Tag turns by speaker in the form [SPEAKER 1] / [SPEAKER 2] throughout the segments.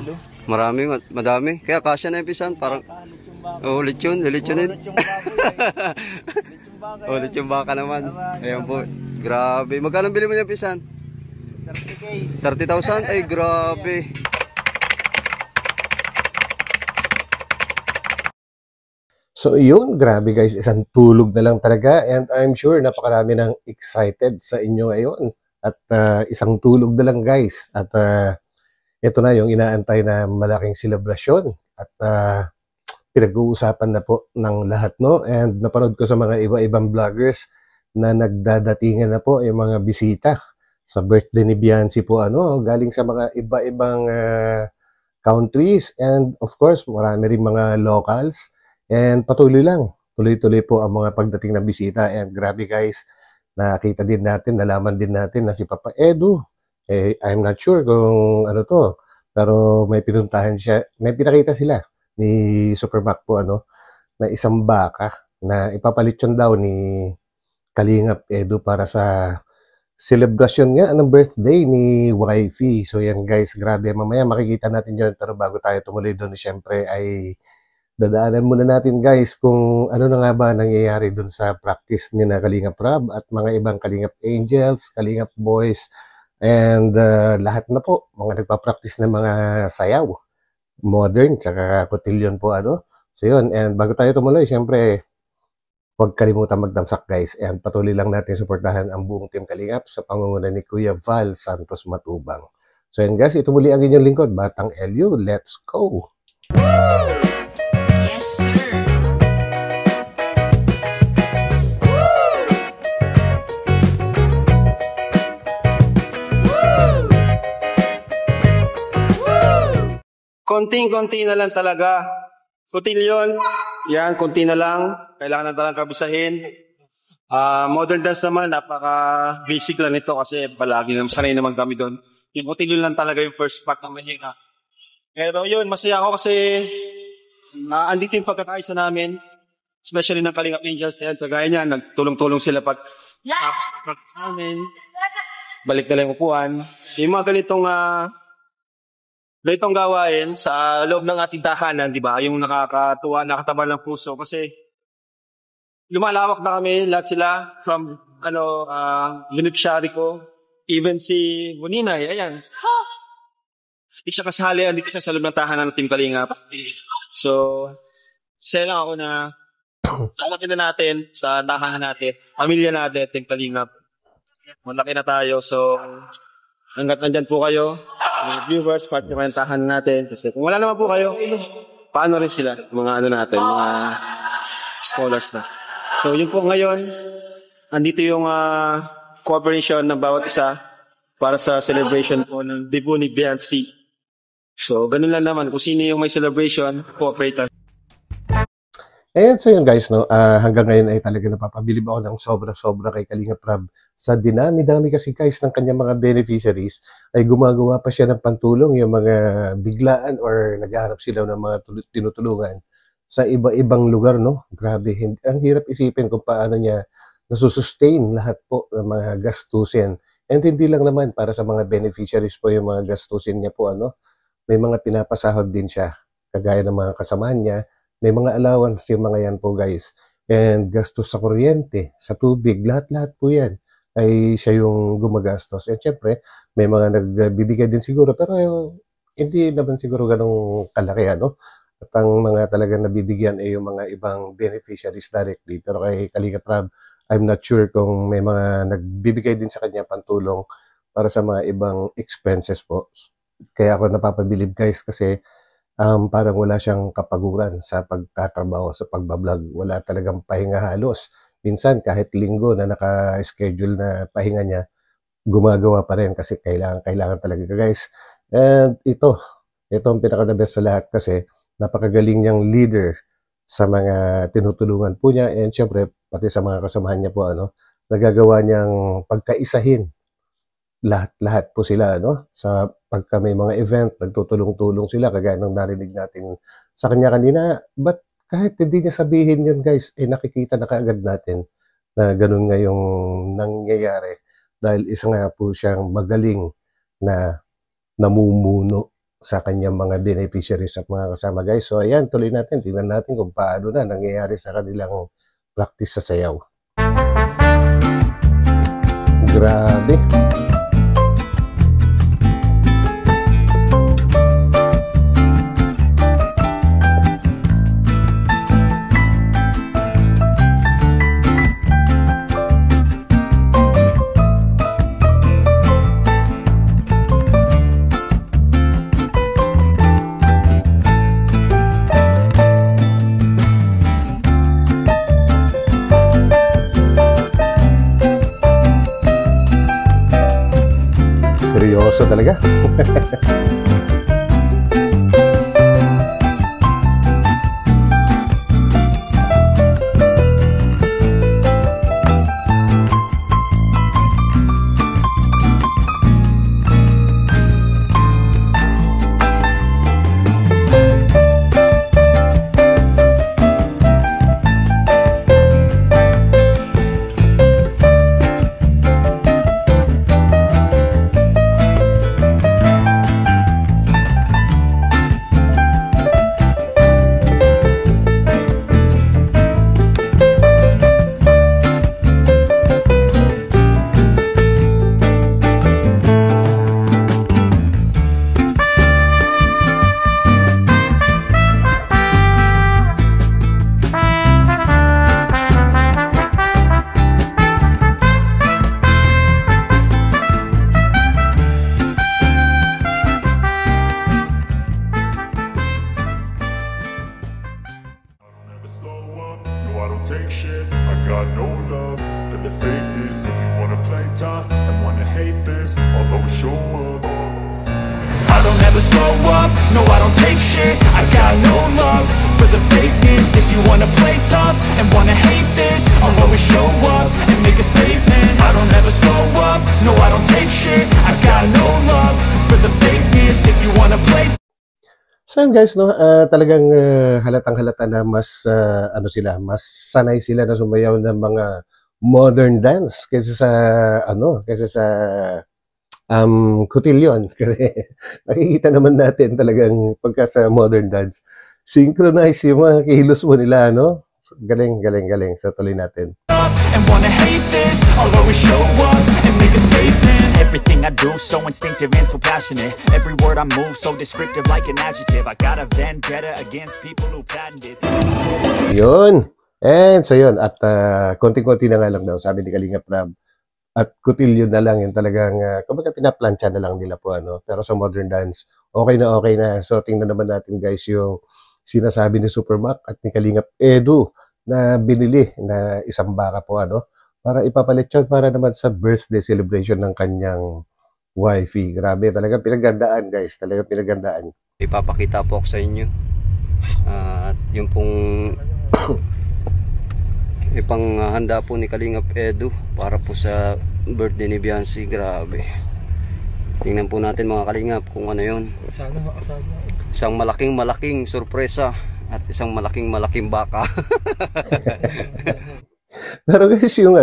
[SPEAKER 1] Halo.
[SPEAKER 2] Marami, madami. Kaya kasya na yung pisan. Parang, oh, lechon, lechonin. Oh, lechon baka naman. Ayan po. Grabe. Magkano bili mo yung pisan?
[SPEAKER 1] 30K.
[SPEAKER 2] 30,000? Ay, grabe.
[SPEAKER 3] So yun, grabe guys, isang tulog na lang talaga, and I'm sure napakarami nang excited sa inyo ngayon. At isang tulog na lang guys, at ito na yung inaantay na malaking selebrasyon, at pinag-uusapan na po ng lahat, no? And napanood ko sa mga iba-ibang vloggers na nagdadatingan na po yung mga bisita sa birthday ni Biancy po, galing sa mga iba-ibang countries, and of course marami rin mga locals. And patuloy lang, tuloy-tuloy po ang mga pagdating na bisita. And grabe guys, nakita din natin, nalaman din natin na si Papa Edu, I'm not sure kung ano to, pero may pinuntahan siya, may pinakita sila ni Supermac po, na isang baka na ipapalit yun daw ni Kalingap Edu para sa celebration nga ng birthday ni Wifey. So yan guys, grabe, mamaya makikita natin yun, pero bago tayo tumuloy doon, syempre ay dadaanan muna natin guys kung ano na nga ba nangyayari dun sa practice ni na Kalingap Rab at mga ibang Kalingap Angels, Kalingap Boys, and lahat na po, mga nagpa-practice ng mga sayaw, modern, tsaka cotillion po, So yun, and bago tayo tumuloy, syempre, huwag kalimutan magdamsak guys, and patuloy lang natin suportahan ang buong Team Kalingap sa pangunguna ni Kuya Val Santos Matubang. So yun guys, ito muli ang inyong lingkod, Batang Elio, let's go!
[SPEAKER 4] Konting-konti na lang talaga. Cotillion, yan, konti na lang. Kailangan na talagang kabisahin. Modern dance naman, napaka-basic lang nito kasi palagi naman sanay naman kami doon. Yung cotillion lang talaga yung first part ng mahina. Pero yun, masaya ako kasi andito yung pagkakaisa namin, especially ng Kalingap Angels. Yan, sa gaya niya, nagtulong-tulong sila pag practice namin. Balik na lang yung upuan. Yung mga ganitong gawain sa loob ng ating tahanan, di ba? Yung nakakatuwa, nakataba ng puso kasi lumalawak na kami, lahat sila from beneficiary ko, even si Buninay, ayan. Hindi siya kasali, andito siya sa loob ng tahanan ng Team Kalingap. So, saya lang ako na malaki na natin sa tahanan natin, pamilya natin, Team Kalingap. Malaki na tayo, so hanggat nandyan po kayo, mga viewers, part ng kantahan natin. Kasi kung wala naman po kayo, paano rin sila? Mga natin, mga scholars na. So yun po ngayon, andito yung cooperation ng bawat isa para sa celebration po ng debut ni Biancy. So ganun lang naman, kung sino yung may celebration, cooperate.
[SPEAKER 3] And so yun guys, hanggang ngayon ay talaga napapabilib ako ng sobra-sobra kay Kalingap Rab. Sa dinami-dami kasi guys ng kanyang mga beneficiaries, ay gumagawa pa siya ng pantulong, yung mga biglaan or naghahanap sila ng mga tinutulungan sa iba-ibang lugar, no? Grabe, ang hirap isipin kung paano niya nasusustain lahat po ng mga gastusin. And hindi lang naman para sa mga beneficiaries po yung mga gastusin niya po, may mga pinapasahod din siya, kagaya ng mga kasamahan niya. May mga allowance yung mga yan po guys. And gastos sa kuryente, sa tubig, lahat-lahat po yan ay siya yung gumagastos. And syempre, may mga nagbibigay din siguro, pero hindi naman siguro ganong kalaki, At ang mga talagang nabibigyan ay yung mga ibang beneficiaries directly. Pero kay Kalingap Rab, I'm not sure kung may mga nagbibigay din sa kanya pantulong para sa mga ibang expenses po. Kaya ako napapabilib guys kasi parang wala siyang kapaguran sa pagtatrabaho, sa pagbablog. Wala talagang pahinga halos. Minsan kahit linggo na naka-schedule na pahinga niya, gumagawa pa rin kasi kailangan talaga guys. And ito ang pinaka-the best sa lahat kasi napakagaling niyang leader sa mga tinutulungan po niya, and syempre pati sa mga kasamahan niya po, nagagawa niyang pagkaisahin lahat po sila, sa pagka may mga event, nagtutulong-tulong sila, kagaya ng narinig natin sa kanya kanina. But kahit hindi niya sabihin yun guys, nakikita na kaagad natin na ganun nga yung nangyayari dahil isa nga po siyang magaling na namumuno sa kanyang mga beneficiaries at mga kasama guys. So ayan, tuloy natin. Tingnan natin kung paano na nangyayari sa kanilang practice sa sayaw. Grabe. Seryoso talaga.
[SPEAKER 5] Take shit, I got no love for the fakeness. If you wanna play tough and wanna hate this, I'll always show up. I don't ever slow up, no I don't take shit. I got no love for the fakeness. If you wanna play tough and wanna hate this, I'll always show up and make a statement. I don't ever slow up, no I don't take shit. I got no love for the fakeness. If you wanna play.
[SPEAKER 3] So yun guys, no, talagang halatang-halata na mas mas sanay sila na sumayaw ng mga modern dance kaysa sa cotillion. Kasi nakikita naman natin talagang pagka sa modern dance, synchronize yung mga kilos mo nila, no? So, galing. So tuloy natin.
[SPEAKER 5] And wanna hate this, I'll always show up and make a statement. Everything I do so instinctive and so passionate. Every word I move so descriptive like an adjective. I got a vendetta against people who patented.
[SPEAKER 3] Yun. And so yun, at konting-konti na nga lang daw, sabi ni Kalinga Prab, at cotillion na lang, yun talagang, kumbaga pinaplansya na lang nila po, ano. Pero sa modern dance, okay na. So tingnan naman natin guys yung sinasabi ni Supermac at ni Kalingap Edu na binili na isang baka po, ano, para ipapalit yun para naman sa birthday celebration ng kanyang wifey. Grabe, talagang pinagandaan guys, talagang pinagandaan.
[SPEAKER 2] Ipapakita po ako sa inyo. At yung pong ipang handa po ni Kalingap Edu para po sa birthday ni Biancy. Grabe. Tingnan po natin mga Kalingap kung ano yun. Isang malaking sorpresa at isang malaking baka.
[SPEAKER 3] Pero guys, yung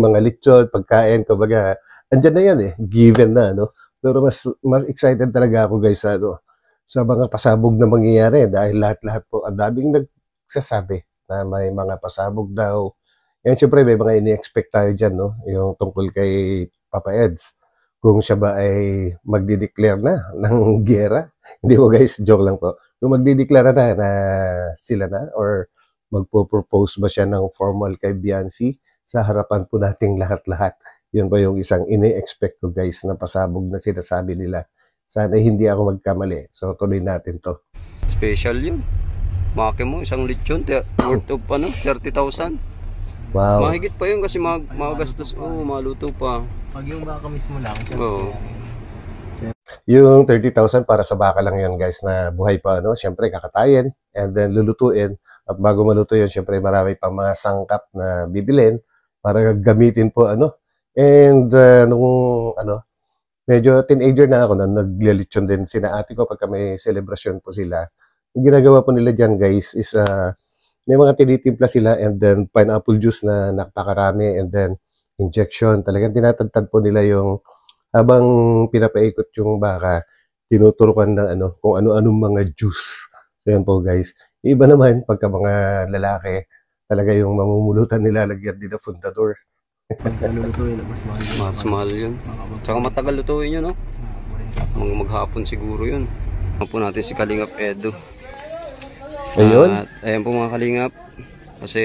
[SPEAKER 3] mga lechon, pagkain, kumbaga, andyan na yan given na, no? Pero mas excited talaga ako guys sa mga pasabog na mangyayari dahil lahat po, ang daming nagsasabi na may mga pasabog daw. Yan, syempre may mga ini-expect tayo dyan, no? Yung tungkol kay Papa Eds. Kung siya ba ay magdi-declare na ng giyera. Hindi po guys, joke lang po. Kung magdi-declare na sila na or magpo-propose ba siya ng formal kay Biancy sa harapan po nating lahat-lahat. Yun ba yung isang ini-expect ko guys na pasabog na sinasabi nila. Sana hindi ako magkamali. So tuloy natin to.
[SPEAKER 2] Special yun. Maki mo, isang lechon worth of 30,000.
[SPEAKER 3] Wow.
[SPEAKER 2] Mahigit pa yun kasi magastos. Maluto pa.
[SPEAKER 1] Pag yung baka mismo lang.
[SPEAKER 2] Oo.
[SPEAKER 3] Yung 30,000 para sa baka lang yan guys na buhay pa, no? Siyempre kakatayin and then lulutuin. At bago maluto yun, siyempre marami pang mga sangkap na bibilin para gamitin po, And medyo teenager na ako na naglilitsyon din sina ate ko pagka may celebration po sila. Yung ginagawa po nila dyan guys is may mga tinitimpla sila and then pineapple juice na napakarami and then injection. Talagang tinatagtad po nila yung habang pinapaikot yung baka, tinuturukan ng ano, kung ano-anong mga juice. So yan po guys. Yung iba naman, pagka mga lalaki, talaga yung mamumulutan nilalagyan din na fundador.
[SPEAKER 1] Lulutuin, mas mahal yun.
[SPEAKER 2] Mas mahal yun. Tsaka matagal lutuin yun, no? Mga maghapon siguro yun. Ano po natin si Kalingap Edo.
[SPEAKER 3] Ayun.
[SPEAKER 2] At ayan po mga Kalingap. Kasi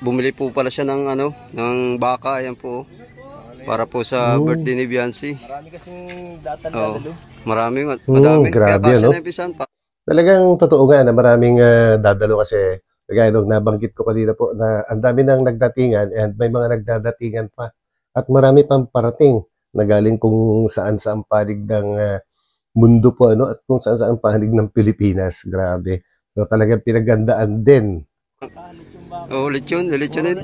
[SPEAKER 2] bumili po pala siya ng ano, ng baka. Ayan po. Para po sa birthday ni Biancy.
[SPEAKER 1] Marami kasing dadalo.
[SPEAKER 2] Marami. Madami.
[SPEAKER 3] Grabe,
[SPEAKER 2] Kaya
[SPEAKER 3] ano?
[SPEAKER 2] kasya na impisan pa.
[SPEAKER 3] Talagang totoo nga na maraming dadalo kasi kagaya nung nabanggit ko kanina po na ang dami nang nagdatingan and may mga nagdadatingan pa. At marami pang parating na galing kung saan-saan panig ng mundo po ano at kung saan-saan panig ng Pilipinas. Grabe. So talagang pinagandaan din.
[SPEAKER 2] Oh, lechon. Lechonin.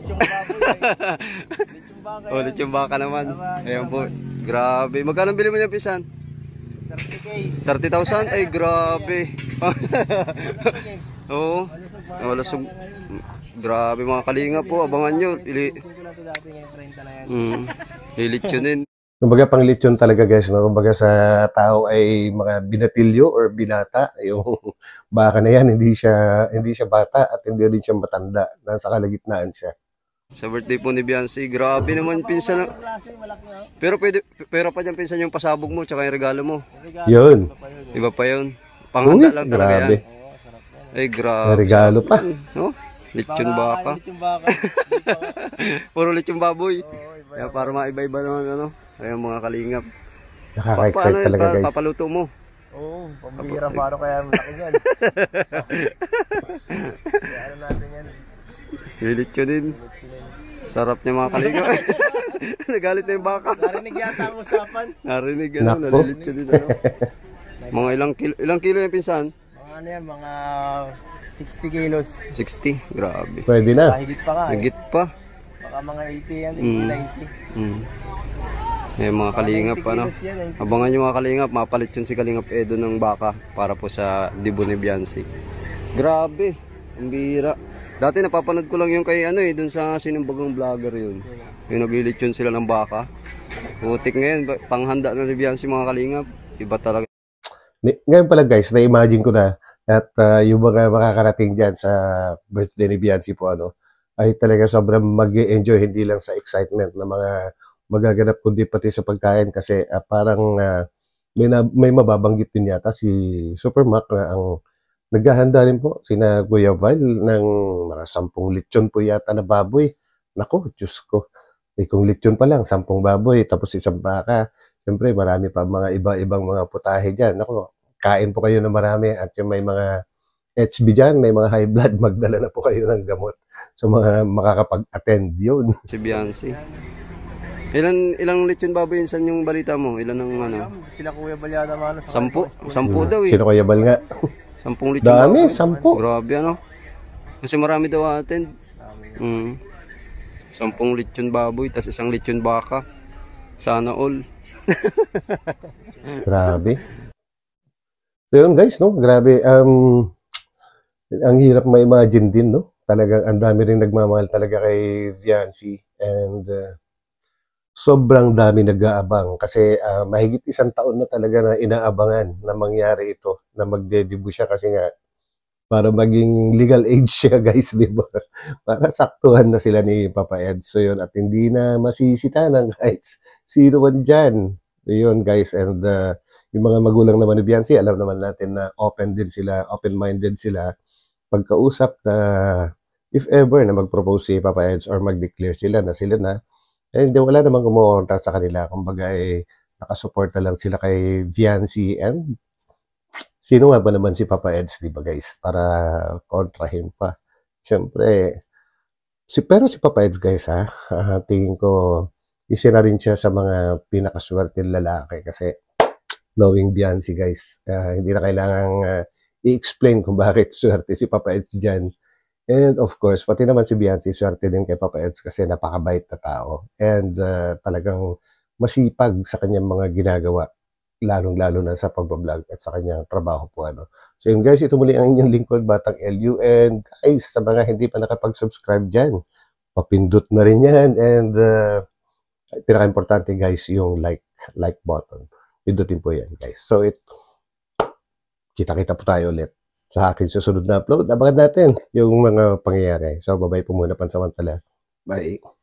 [SPEAKER 1] Baka
[SPEAKER 2] Oh, lechon baka naman. Ayan po. Grabe. Magkano bili mo niya pisan?
[SPEAKER 1] 30K.
[SPEAKER 2] 30,000? Ay, grabe. Oo. Wala sub. Grabe mga Kalingap po. Abangan nyo.
[SPEAKER 1] Ko lang ito dati ngayon, 30 na yan.
[SPEAKER 2] Lilitsunin.
[SPEAKER 3] Kumbaga pang lechon talaga guys, no? Kumbaga sa tao ay mga binatilyo or binata, yung baka na yan, hindi siya bata at hindi rin siya matanda, nasa kalagitnaan siya.
[SPEAKER 2] Sa birthday po ni Biancy. Grabe naman pinsan.
[SPEAKER 1] Klase, malaki na.
[SPEAKER 2] Pero pa dyan pinsan yung pasabog mo tsaka yung regalo mo.
[SPEAKER 3] Yun.
[SPEAKER 2] Iba pa yun. Panghanda
[SPEAKER 3] Uy,
[SPEAKER 2] lang talaga
[SPEAKER 3] grabe.
[SPEAKER 2] yan. Ay, grabe.
[SPEAKER 3] May regalo pa.
[SPEAKER 2] No? Lechon baka.
[SPEAKER 1] Lechon baka.
[SPEAKER 2] Puro lechon baboy. Kaya para maiba-iba naman ano. Ayan mga Kalingap.
[SPEAKER 3] Nakaka-excite talaga guys.
[SPEAKER 2] Papaluto mo?
[SPEAKER 1] Oo, pambihira paano kaya malaki yan. Kaya ano natin yan.
[SPEAKER 2] Lilitsunin. Sarap niya mga Kalingap. Nagalit na yung baka.
[SPEAKER 1] Narinig yata ang usapan.
[SPEAKER 2] Narinig ano,
[SPEAKER 3] Nako.
[SPEAKER 2] nalilitsunin ano. Mga ilang kilo yung pinsan?
[SPEAKER 1] Mga ano yan, mga 60 kilos.
[SPEAKER 2] 60, grabe.
[SPEAKER 3] Pwede na.
[SPEAKER 1] Higit pa nga eh.
[SPEAKER 2] Higit pa.
[SPEAKER 1] Baka mga 80 yan, 90.
[SPEAKER 2] Eh mga Kalingap ano.
[SPEAKER 1] Kilos yan, 90.
[SPEAKER 2] Abangan nyo mga Kalingap, mapalit yun si Kalingap Edo ng baka para po sa Dibo ni Biancy. Grabe, ang bira. Dati napapanood ko lang yung kay ano eh, dun sa sinumbagang vlogger yun. Yung naglilit yun sila ng baka. Putik ngayon, panghanda na ni Biancy mga Kalingap. Iba talaga.
[SPEAKER 3] Ngayon pala guys, na-imagine ko na at yung mga makakarating dyan sa birthday ni Biancy po ano, ay talaga sobrang mag-enjoy hindi lang sa excitement na mga magaganap kundi pati sa pagkain kasi parang may mababanggit din yata si Super Mac na ang naghahanda rin po sina Kuya Val ng mga 10 lechon po yata na baboy. Nako, Diyos ko. Kung lechon pa lang, 10 baboy, tapos isang baka. Siyempre, marami pa mga iba-ibang mga putahe dyan. Nako, kain po kayo na marami at yung may mga HB dyan, may mga high blood, magdala na po kayo ng gamot sa mga makakapag-attend yun.
[SPEAKER 2] Si Biancy. Ilang lechon baboy yun yung balita mo? Ilan ang ano?
[SPEAKER 1] Sila Kuya Balyada mano.
[SPEAKER 2] 10 daw eh.
[SPEAKER 3] Sino Kuya Bal nga?
[SPEAKER 2] 10 lechon
[SPEAKER 3] Dami,
[SPEAKER 2] baboy.
[SPEAKER 3] 10.
[SPEAKER 2] Grabe ano. Kasi marami daw attend. 10 lechon baboy, tas isang lechon baka. Sana all.
[SPEAKER 3] Grabe. So yun guys, no? Grabe. Ang hirap ma-imagine din, no? Talagang ang dami rin nagmamahal talaga kay Biancy. And sobrang dami nag-aabang kasi mahigit 1 taon na talaga na inaabangan na mangyari ito, na magde-debut siya kasi nga para maging legal age siya guys, di ba? Para saktuhan na sila ni Papa Ed. So yun, at hindi na masisita ng kahit sino man dyan. So yun guys, and yung mga magulang naman ni Biancy, alam naman natin na open-minded sila pagkausap na if ever na mag-propose si Papa Eds or mag-declare sila na hindi, wala namang kumukontra sa kanila. Kumbaga nakasupport na lang sila kay Biancy and sino nga ba naman si Papa Eds, di ba guys? Para kontrahin pa. Siyempre, pero si Papa Eds guys tingin ko isa na rin siya sa mga pinakaswerte lalaki kasi knowing Biancy guys, hindi na kailangang i-explain kung bakit swerte si Papa Eds dyan. And of course, pati naman si Biancy, swerte din kay Papa Eds kasi napakabait na tao. And talagang masipag sa kanyang mga ginagawa, lalong-lalo na sa pagbablog at sa kanyang trabaho po. So yun guys, ito muli ang inyong lingkod, Batang LU. And guys, sa mga hindi pa nakapag-subscribe dyan, papindot na rin yan. And pinaka-importante guys, yung like button. pindutin po yan, guys. So, kita-kita po tayo ulit sa akin susunod na upload. Abangan natin yung mga pangyayari. So, bye-bye po muna pansamantala. Bye.